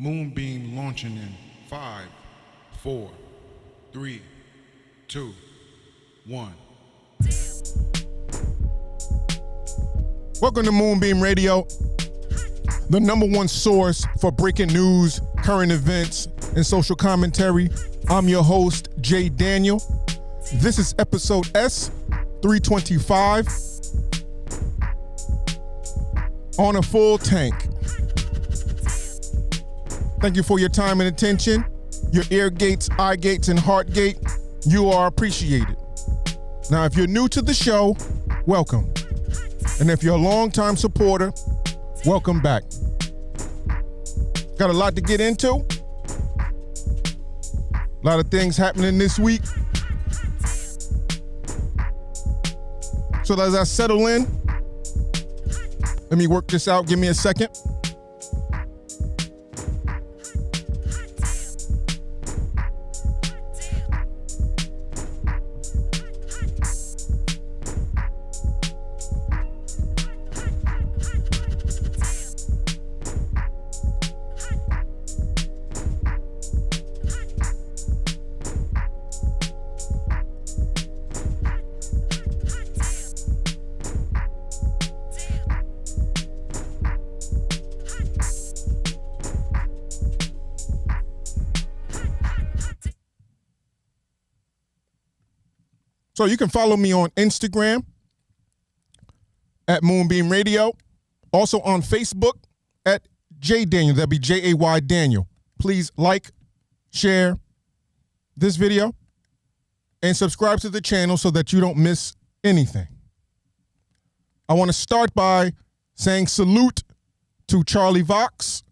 Moonbeam launching in 5, 4, 3, 2, 1. Welcome to Moonbeam Radio, the number one source for breaking news, current events, and social commentary. I'm your host, Jay Daniel. This is episode S325 on a full tank. Thank you for your time and attention. Your ear gates, eye gates, and heart gate, you are appreciated. Now, if you're new to the show, welcome. And if you're a longtime supporter, welcome back. Got a lot to get into. A lot of things happening this week. So as I settle in, let me work this out. Give me a second. So you can follow me on Instagram at Moonbeam Radio. Also on Facebook at J Daniel. That'd be Jay Daniel. Please like, share this video, and subscribe to the channel so that you don't miss anything. I want to start by saying salute to Charlie Vox.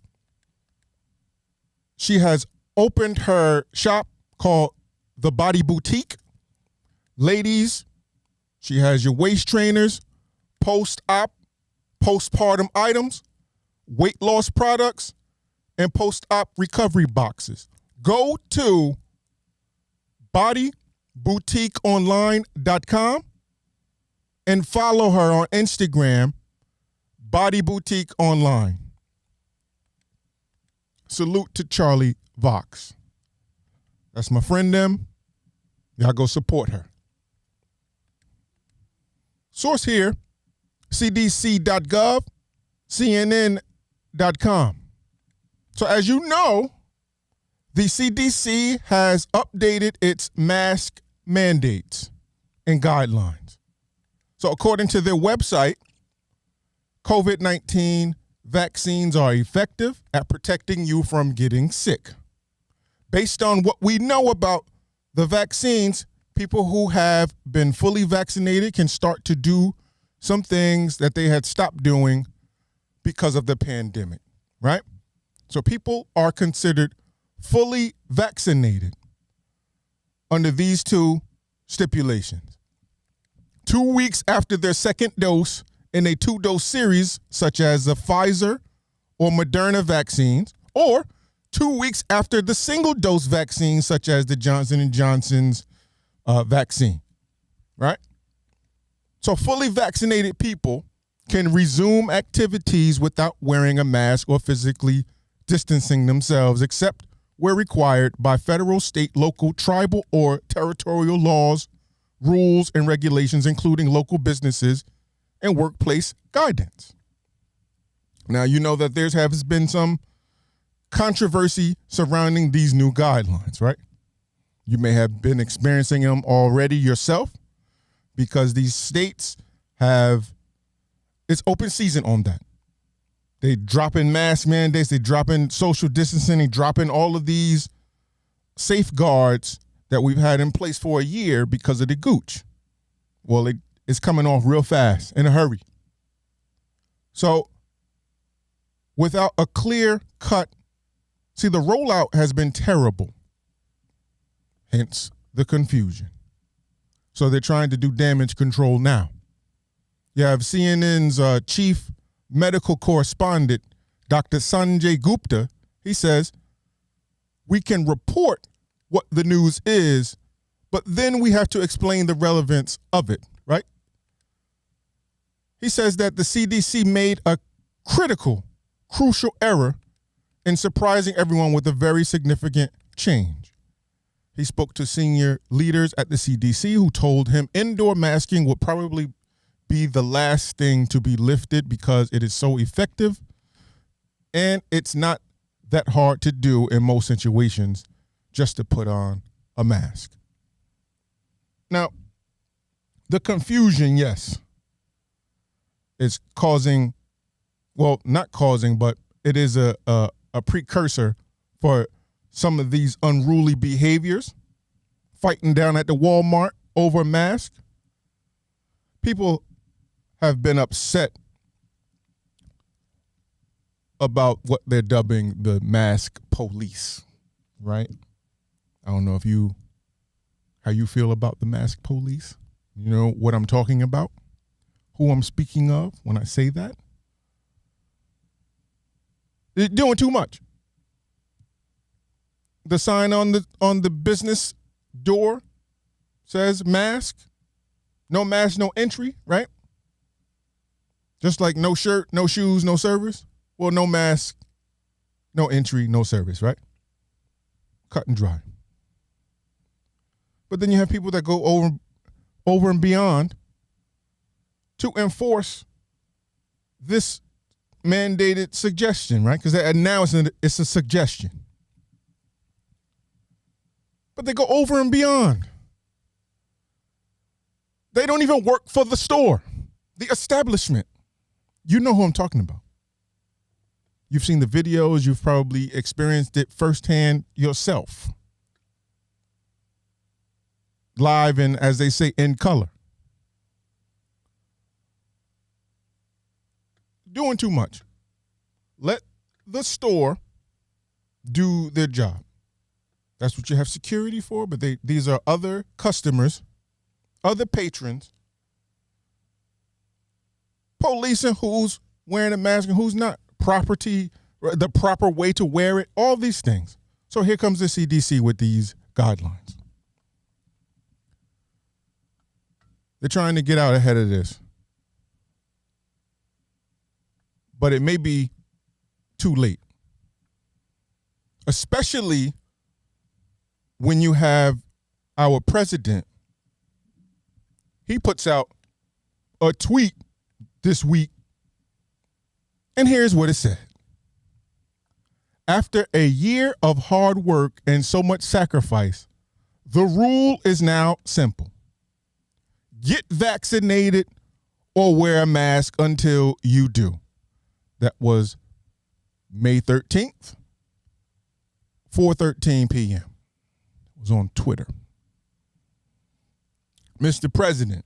She has opened her shop called The Body Boutique. Ladies, she has your waist trainers, post-op, postpartum items, weight loss products, and post-op recovery boxes. Go to bodyboutiqueonline.com and follow her on Instagram, Body Boutique Online. Salute to Charlie Vox. That's my friend them. Y'all go support her. Source here, cdc.gov, cnn.com. So as you know, the CDC has updated its mask mandates and guidelines. So according to their website, COVID-19 vaccines are effective at protecting you from getting sick. Based on what we know about the vaccines, people who have been fully vaccinated can start to do some things that they had stopped doing because of the pandemic, right? So people are considered fully vaccinated under these two stipulations. 2 weeks after their second dose in a 2-dose series, such as the Pfizer or Moderna vaccines, or 2 weeks after the single-dose vaccine, such as the Johnson & Johnson's vaccine, right? So fully vaccinated people can resume activities without wearing a mask or physically distancing themselves, except where required by federal, state, local, tribal, or territorial laws, rules, and regulations, including local businesses and workplace guidance. Now, you know that there has been some controversy surrounding these new guidelines, right? You may have been experiencing them already yourself because these states have, it's open season on that. They drop in mask mandates, they drop in social distancing, they drop in all of these safeguards that we've had in place for a year because of the gooch. Well, it's coming off real fast, in a hurry. So without a clear cut, see, the rollout has been terrible. Hence the confusion. So they're trying to do damage control now. You have CNN's chief medical correspondent, Dr. Sanjay Gupta. He says, we can report what the news is, but then we have to explain the relevance of it, right? He says that the CDC made a crucial error and surprising everyone with a very significant change. He spoke to senior leaders at the CDC who told him indoor masking would probably be the last thing to be lifted because it is so effective and it's not that hard to do in most situations just to put on a mask. Now, the confusion, yes, is causing, well, not causing, but it is a precursor for some of these unruly behaviors, fighting down at the Walmart over a mask. People have been upset about what they're dubbing the mask police, right? I don't know how you feel about the mask police. You know what I'm talking about? Who I'm speaking of when I say that? They're doing too much. The sign on the business door says mask, no mask, no entry, right? Just like no shirt, no shoes, no service. Well, no mask, no entry, no service, right? Cut and dry. But then you have people that go over and beyond to enforce this mandated suggestion, right? Because now it's a suggestion. But they go over and beyond. They don't even work for the store, the establishment. You know who I'm talking about. You've seen the videos. You've probably experienced it firsthand yourself. Live and, as they say, in color. Doing too much. Let the store do their job. That's what you have security for, but these are other customers, other patrons, policing who's wearing a mask and who's not, property, the proper way to wear it, all these things. So here comes the CDC with these guidelines. They're trying to get out ahead of this. But it may be too late. Especially when you have our president. He puts out a tweet this week, and here's what it said. After a year of hard work and so much sacrifice, the rule is now simple. Get vaccinated or wear a mask until you do. That was May 13th, 4:13 p.m. It was on Twitter. Mr. President,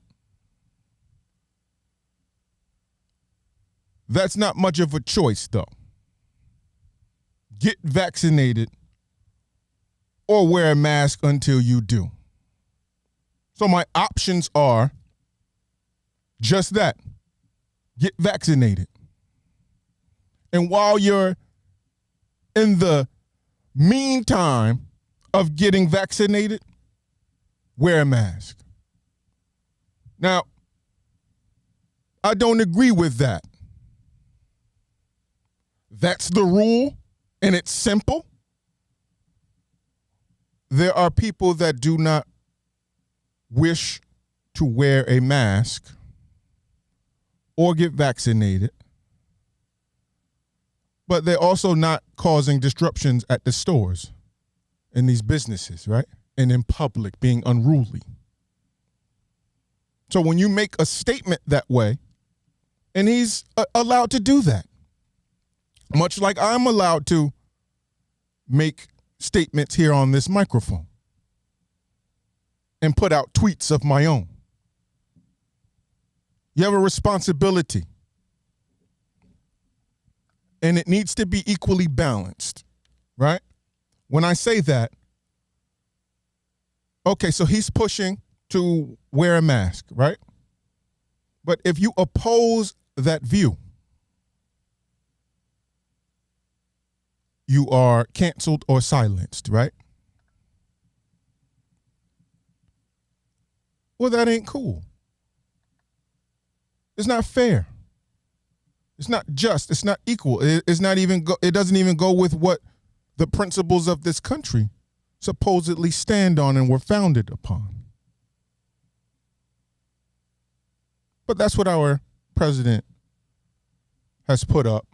that's not much of a choice, though. Get vaccinated or wear a mask until you do. So my options are just that. Get vaccinated. And while you're in the meantime of getting vaccinated, wear a mask. Now, I don't agree with that. That's the rule, and it's simple. There are people that do not wish to wear a mask or get vaccinated, but they're also not causing disruptions at the stores, in these businesses, right? And in public, being unruly. So when you make a statement that way, and he's allowed to do that, much like I'm allowed to make statements here on this microphone and put out tweets of my own. You have a responsibility, and it needs to be equally balanced, right? When I say that, okay, so he's pushing to wear a mask, right? But if you oppose that view, you are canceled or silenced, right? Well, that ain't cool. It's not fair. It's not just. It's not equal. It's not even. It doesn't even go with what the principles of this country supposedly stand on and were founded upon. But that's what our president has put up.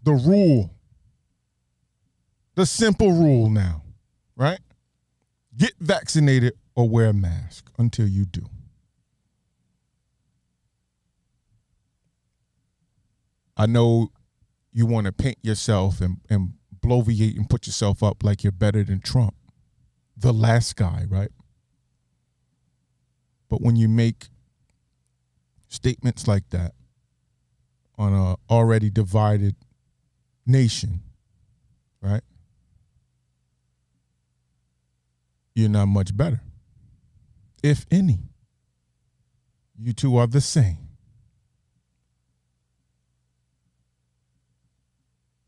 The rule. The simple rule now, right? Get vaccinated or wear a mask until you do. I know you want to paint yourself and bloviate and put yourself up like you're better than Trump, the last guy, right? But when you make statements like that on an already divided nation, right? You're not much better. If any, you two are the same.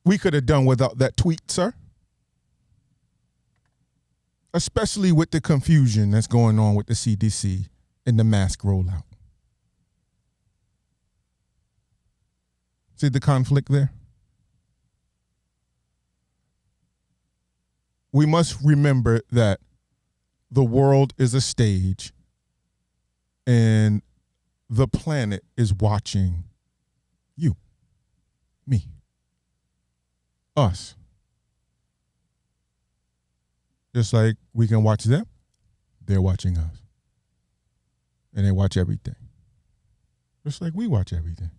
We could have done without that tweet, sir. Especially with the confusion that's going on with the CDC and the mask rollout. See the conflict there? We must remember that the world is a stage and the planet is watching you, me, us. Just like we can watch them, they're watching us. And they watch everything. Just like we watch everything.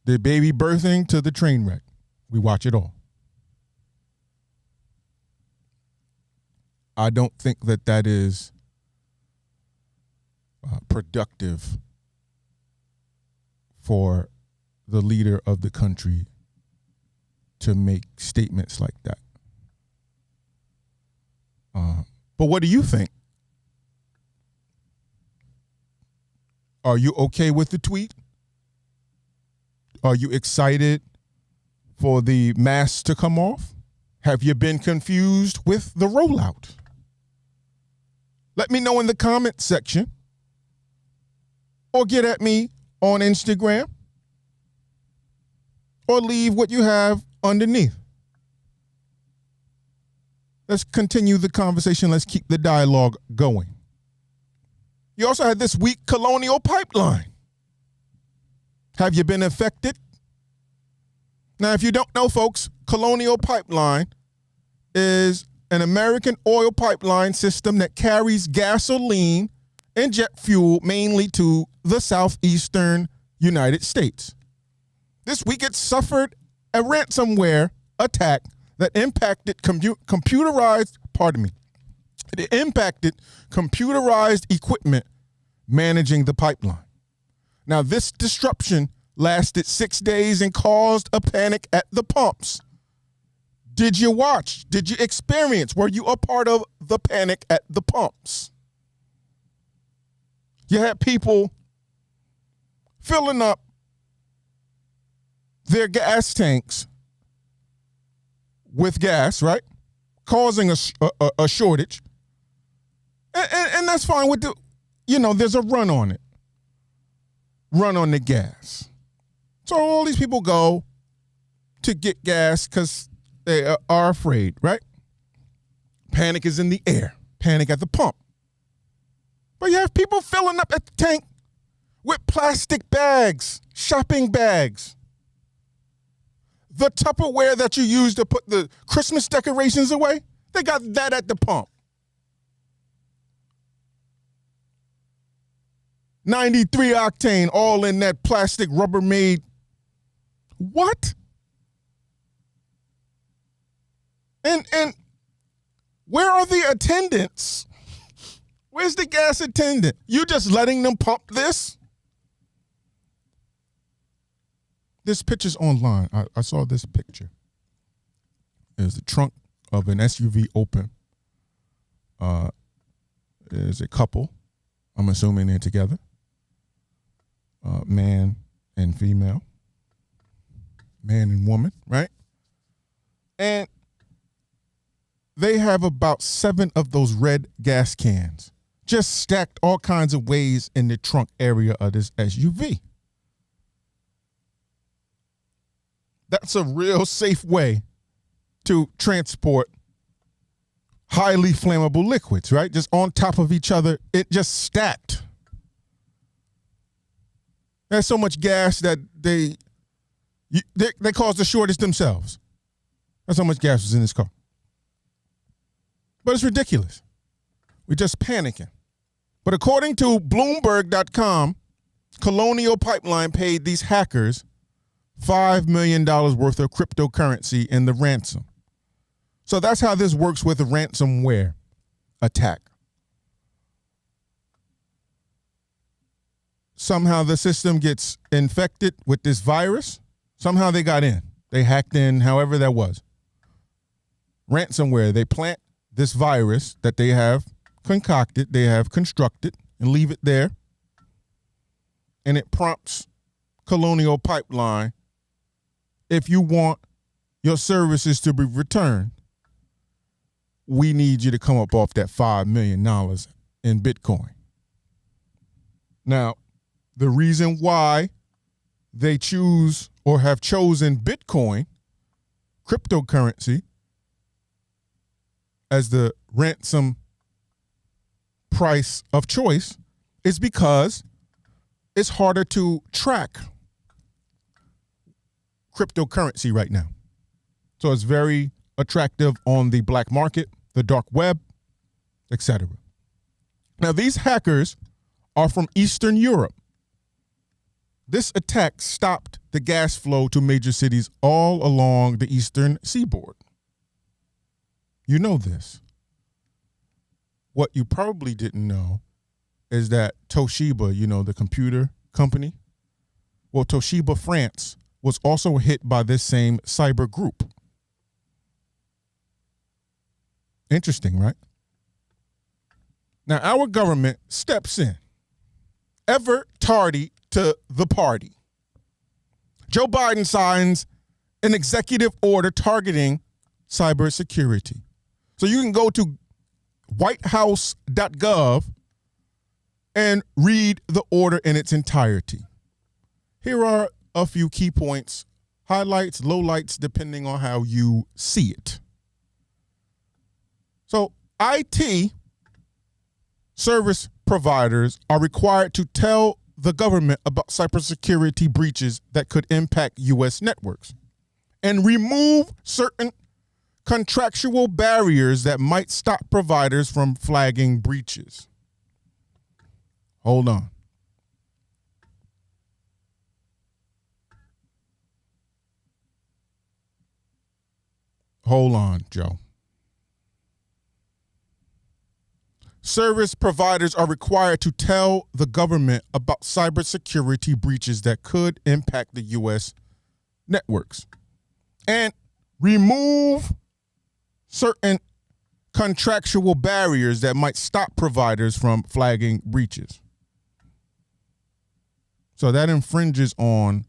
The baby birthing to the train wreck. We watch it all. I don't think that that is productive for the leader of the country to make statements like that. But what do you think? Are you okay with the tweet? Are you excited for the masks to come off? Have you been confused with the rollout? Let me know in the comment section or get at me on Instagram or leave what you have underneath. Let's continue the conversation. Let's keep the dialogue going. You also had this week Colonial pipeline. Have you been affected? Now, if you don't know, folks, Colonial Pipeline is an American oil pipeline system that carries gasoline and jet fuel mainly to the southeastern United States. This week, it suffered a ransomware attack that impacted computerized equipment managing the pipeline. Now, this disruption lasted 6 days and caused a panic at the pumps. Did you watch? Did you experience? Were you a part of the panic at the pumps? You had people filling up their gas tanks with gas, right? Causing a shortage. And that's fine with there's a run on it. Run on the gas. So all these people go to get gas because they are afraid, right? Panic is in the air. Panic at the pump. But you have people filling up at the tank with plastic bags, shopping bags. The Tupperware that you use to put the Christmas decorations away, they got that at the pump. 93 octane, all in that plastic Rubbermaid. What? And where are the attendants? Where's the gas attendant? You just letting them pump this? This picture's online. I saw this picture. There's the trunk of an SUV open. There's a couple. I'm assuming they're together. Man and female. Man and woman, right? And they have about 7 of those red gas cans just stacked all kinds of ways in the trunk area of this SUV. That's a real safe way to transport highly flammable liquids, right? Just on top of each other, it just stacked. There's so much gas that they caused the shortage themselves. That's how much gas was in this car. But it's ridiculous. We're just panicking. But according to Bloomberg.com, Colonial Pipeline paid these hackers $5 million worth of cryptocurrency in the ransom. So that's how this works with a ransomware attack. Somehow the system gets infected with this virus. Somehow they got in. They hacked in, however that was. Ransomware, they plant this virus that they have concocted, they have constructed, and leave it there. And it prompts Colonial Pipeline, if you want your services to be returned, we need you to come up off that $5 million in Bitcoin. Now, the reason why they choose or have chosen Bitcoin, cryptocurrency, as the ransom price of choice is because it's harder to track cryptocurrency right now. So it's very attractive on the black market, the dark web, etc. Now, these hackers are from Eastern Europe. This attack stopped the gas flow to major cities all along the eastern seaboard. You know this. What you probably didn't know is that Toshiba, the computer company, well, Toshiba France was also hit by this same cyber group. Interesting, right? Now, our government steps in, ever tardy to the party. Joe Biden signs an executive order targeting cybersecurity. So you can go to whitehouse.gov and read the order in its entirety. Here are a few key points, highlights, lowlights, depending on how you see it. So IT service providers are required to tell the government about cybersecurity breaches that could impact U.S. networks and remove certain contractual barriers that might stop providers from flagging breaches. Hold on. Hold on, Joe. Service providers are required to tell the government about cybersecurity breaches that could impact the U.S. networks and remove certain contractual barriers that might stop providers from flagging breaches. So that infringes on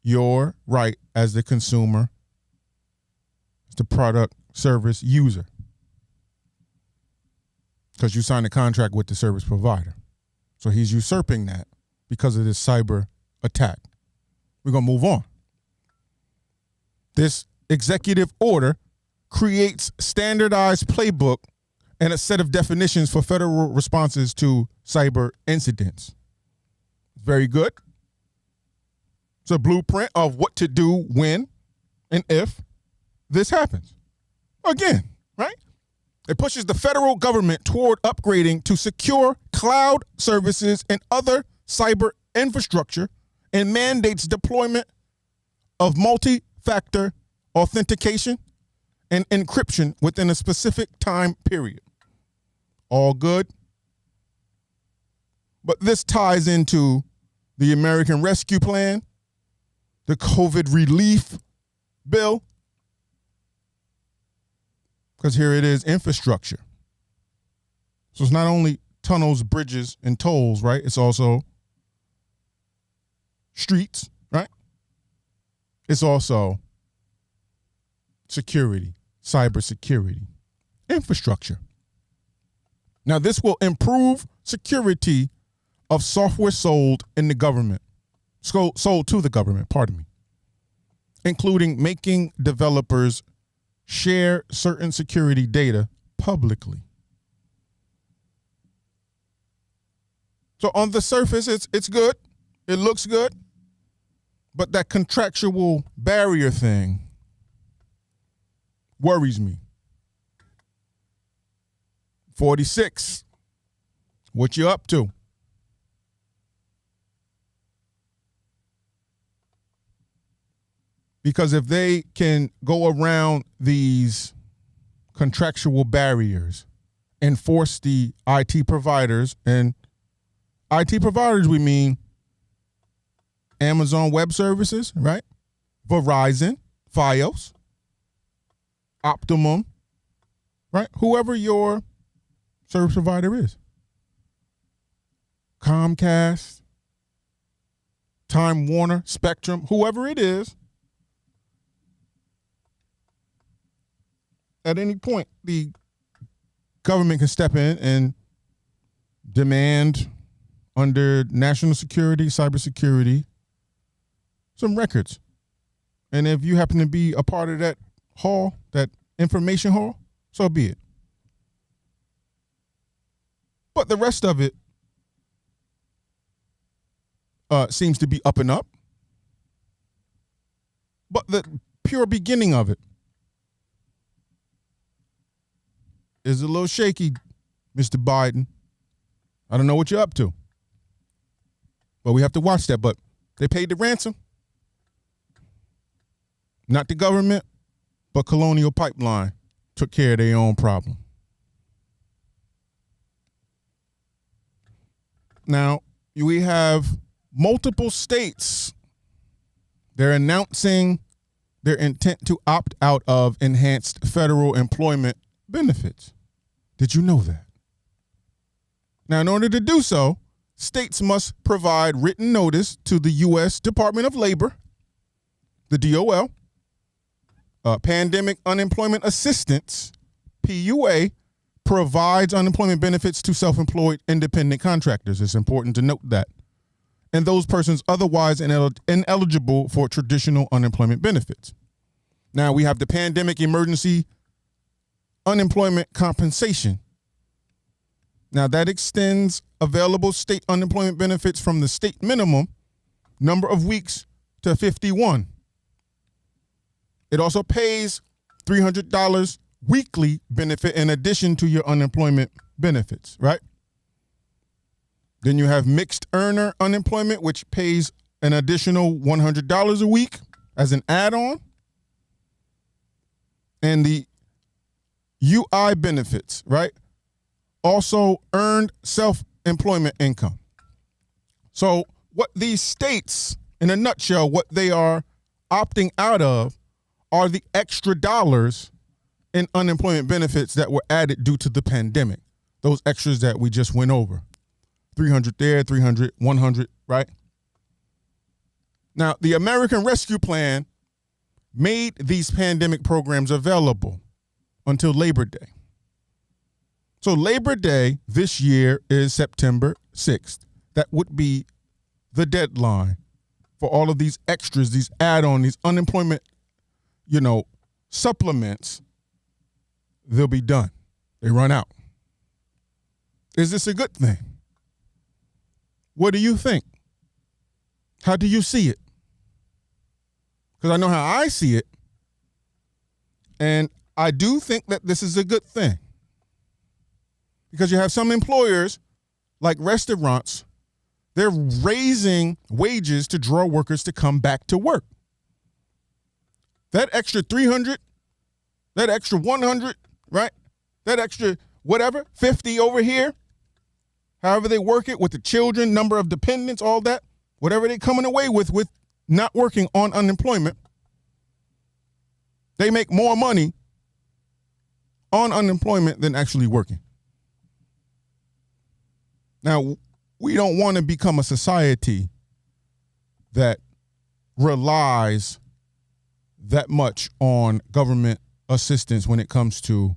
your right as the consumer, as the product service user, because you signed a contract with the service provider. So he's usurping that because of this cyber attack. We're going to move on. This executive order creates standardized playbook and a set of definitions for federal responses to cyber incidents. Very good. It's a blueprint of what to do when and if this happens. Again, right? It pushes the federal government toward upgrading to secure cloud services and other cyber infrastructure and mandates deployment of multi-factor authentication and encryption within a specific time period. All good. But this ties into the American Rescue Plan, the COVID relief bill, because here it is, infrastructure. So it's not only tunnels, bridges, and tolls, right? It's also streets, right? It's also security, cybersecurity, infrastructure. Now, this will improve security of software sold in the government, sold to the government, pardon me, including making developers share certain security data publicly. So on the surface, it's good. It looks good. But that contractual barrier thing worries me. 46. What you up to? Because if they can go around these contractual barriers and force the IT providers, and IT providers, we mean Amazon Web Services, right? Verizon, Fios, Optimum, right? Whoever your service provider is. Comcast, Time Warner, Spectrum, whoever it is. At any point, the government can step in and demand under national security, cybersecurity, some records. And if you happen to be a part of that hall, that information hall, so be it. But the rest of it seems to be up and up. But the pure beginning of it is a little shaky, Mr. Biden. I don't know what you're up to. But we have to watch that. But they paid the ransom. Not the government, but Colonial Pipeline took care of their own problem. Now, we have multiple states. They're announcing their intent to opt out of enhanced federal employment benefits. Did you know that? Now, in order to do so, states must provide written notice to the U.S. Department of Labor, the DOL, Pandemic Unemployment Assistance, PUA, provides unemployment benefits to self-employed independent contractors. It's important to note that. And those persons otherwise ineligible for traditional unemployment benefits. Now, we have the Pandemic Emergency Unemployment Compensation. Now, that extends available state unemployment benefits from the state minimum number of weeks to 51. It also pays $300 weekly benefit in addition to your unemployment benefits, right? Then you have mixed earner unemployment, which pays an additional $100 a week as an add-on. And the UI benefits, right? Also earned self-employment income. So what these states, in a nutshell, what they are opting out of are the extra dollars in unemployment benefits that were added due to the pandemic. Those extras that we just went over. 300 there, 300, 100, right? Now, the American Rescue Plan made these pandemic programs available until Labor Day. So Labor Day this year is September 6th. That would be the deadline for all of these extras, these add-on, these unemployment, supplements. They'll be done. They run out. Is this a good thing? What do you think? How do you see it? Because I know how I see it. And I do think that this is a good thing. Because you have some employers, like restaurants, they're raising wages to draw workers to come back to work. That extra 300, that extra 100, right? That extra whatever, 50 over here, however they work it with the children, number of dependents, all that, whatever they're coming away with not working on unemployment, they make more money on unemployment than actually working. Now, we don't want to become a society that relies that much on government assistance when it comes to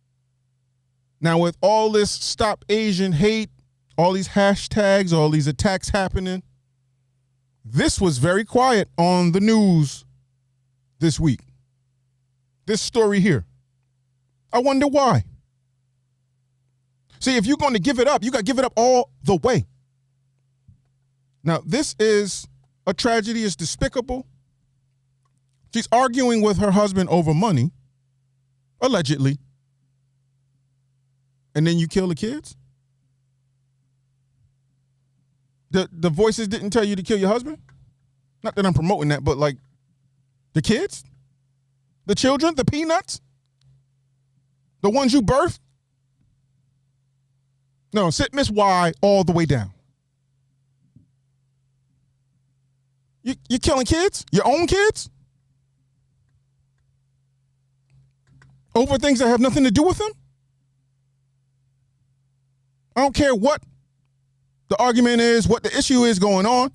Now, with all this Stop Asian Hate, all these hashtags, all these attacks happening, this was very quiet on the news this week. This story here. I wonder why. See, if you're going to give it up, you got to give it up all the way. Now, this is a tragedy. It's despicable. She's arguing with her husband over money, allegedly. And then you kill the kids? The voices didn't tell you to kill your husband? Not that I'm promoting that, but like the kids? The children? The peanuts? The ones you birthed? No, sit Miss Y all the way down. You're killing kids? Your own kids? Over things that have nothing to do with them? I don't care what the argument is, what the issue is going on.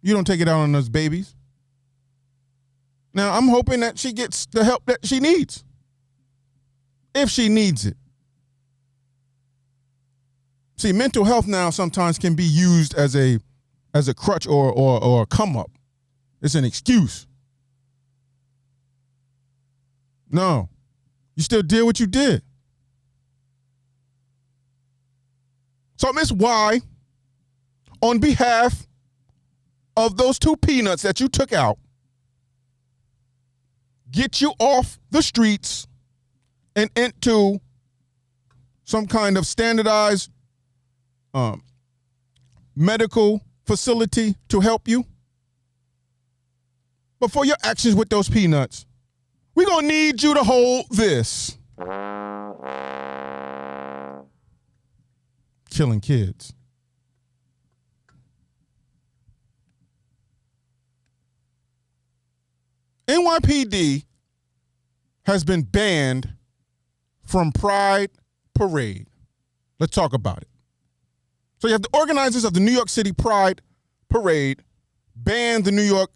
You don't take it out on those babies. Now, I'm hoping that she gets the help that she needs. If she needs it. See, mental health now sometimes can be used as a crutch or a come up. It's an excuse. No. You still did what you did. So, Miss Y, on behalf of those two peanuts that you took out, get you off the streets and into some kind of standardized medical facility to help you. But for your actions with those peanuts, we're going to need you to hold this. Killing kids. NYPD has been banned from Pride Parade. Let's talk about it. So you have the organizers of the New York City Pride Parade banned the New York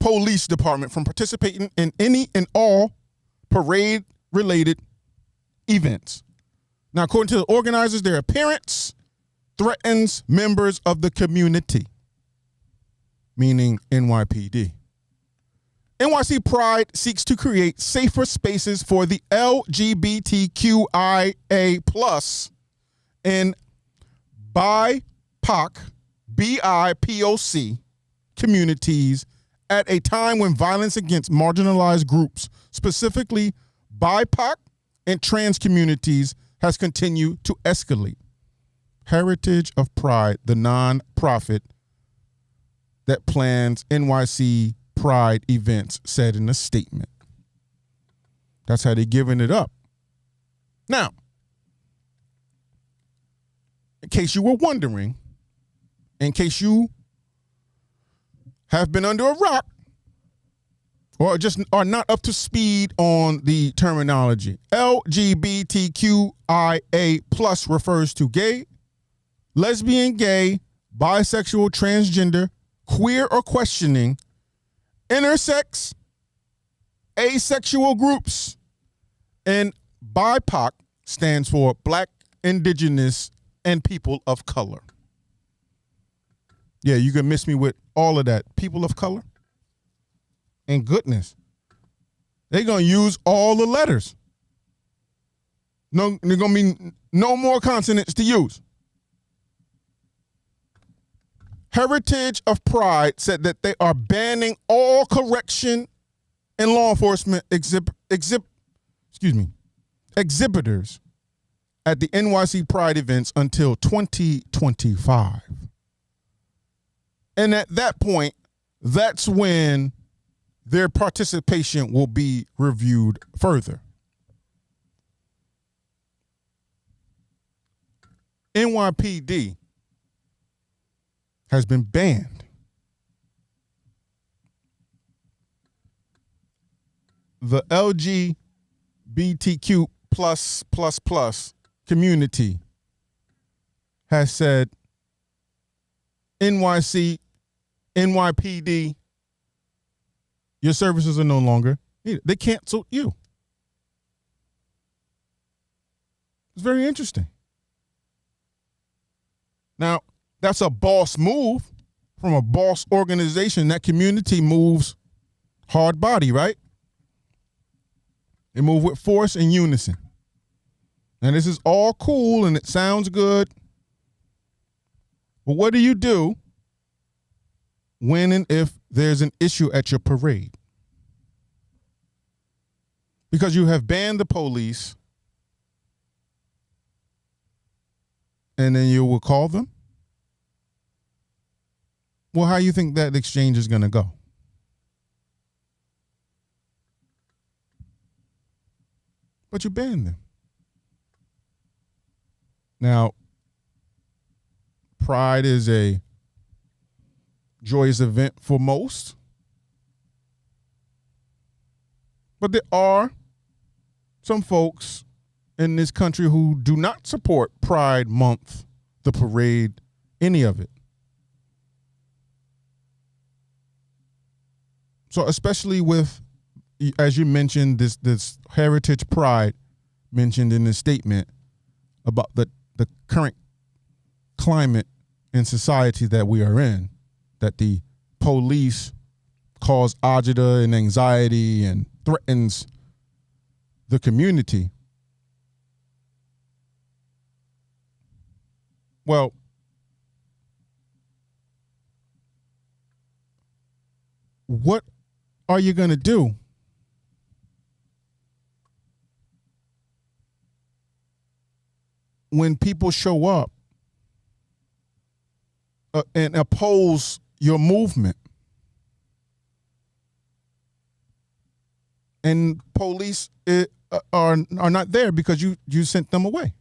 Police Department from participating in any and all parade-related events. Now, according to the organizers, their appearance threatens members of the community, meaning NYPD. NYC Pride seeks to create safer spaces for the LGBTQIA+ and BIPOC communities at a time when violence against marginalized groups, specifically BIPOC and trans communities, has continued to escalate. Heritage of Pride, the nonprofit that plans NYC Pride events, said in a statement. That's how they're giving it up. Now, in case you were wondering, in case you have been under a rock or just are not up to speed on the terminology, LGBTQIA+ refers to gay, lesbian, gay, bisexual, transgender, queer or questioning, intersex, asexual groups, and BIPOC stands for Black, Indigenous, and People of Color. Yeah, you can miss me with all of that. People of color. And goodness, they're going to use all the letters. No, there's going to be no more consonants to use. Heritage of Pride said that they are banning all correction and law enforcement exhibitors at the NYC Pride events until 2025. And at that point, that's when their participation will be reviewed further. NYPD has been banned. The LGBTQ plus community has said, NYPD, your services are no longer needed. They canceled you. It's very interesting. Now, that's a boss move from a boss organization. That community moves hard body, right? They move with force and unison. And this is all cool and it sounds good. But what do you do when and if there's an issue at your parade? Because you have banned the police and then you will call them? Well, how do you think that exchange is going to go? But you banned them. Now, Pride is a joyous event for most. But there are some folks in this country who do not support Pride Month, the parade, any of it. So especially with, as you mentioned, this heritage pride mentioned in the statement about the current climate in society that we are in, that the police cause agita and anxiety and threatens the community. Well, what are you going to do when people show up and oppose your movement and police are not there because you sent them away?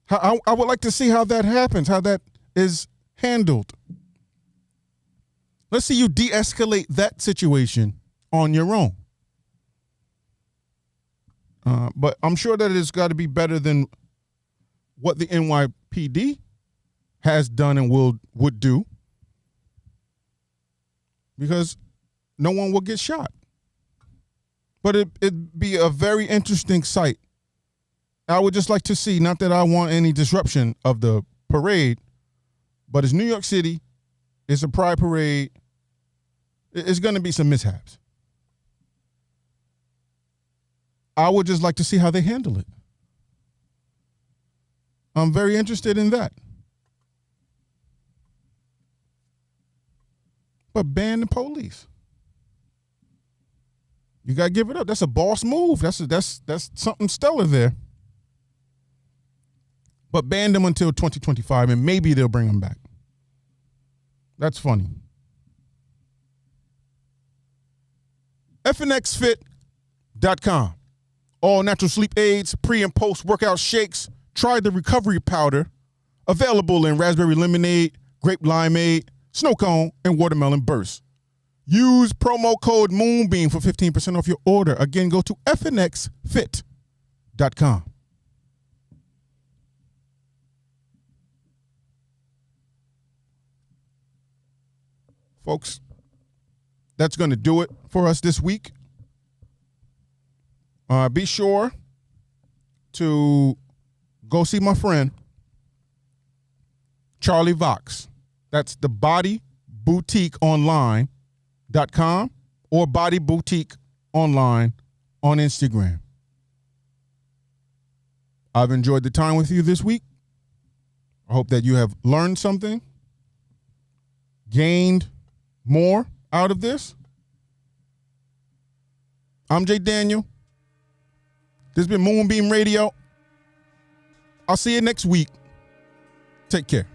I would like to see how that happens, how that is handled. Let's see you de-escalate that situation on your own. But I'm sure that it's got to be better than what the NYPD has done and would do, because no one will get shot. But it'd be a very interesting sight. I would just like to see, not that I want any disruption of the parade, but it's New York City. It's a pride parade. It's going to be some mishaps. I would just like to see how they handle it. I'm very interested in that. But ban the police. You got to give it up. That's a boss move. That's something stellar there. But ban them until 2025, and maybe they'll bring them back. That's funny. FNXFit.com. All natural sleep aids, pre and post workout shakes. Try the recovery powder. Available in raspberry lemonade, grape limeade, snow cone, and watermelon burst. Use promo code Moonbeam for 15% off your order. Again, go to FNXFit.com. Folks, that's going to do it for us this week. Be sure to go see my friend, Charlie Vox. That's the Body Boutique Online.com or Body Boutique Online on Instagram. I've enjoyed the time with you this week. I hope that you have learned something, gained more out of this. I'm Jay Daniel. This has been Moonbeam Radio. I'll see you next week. Take care.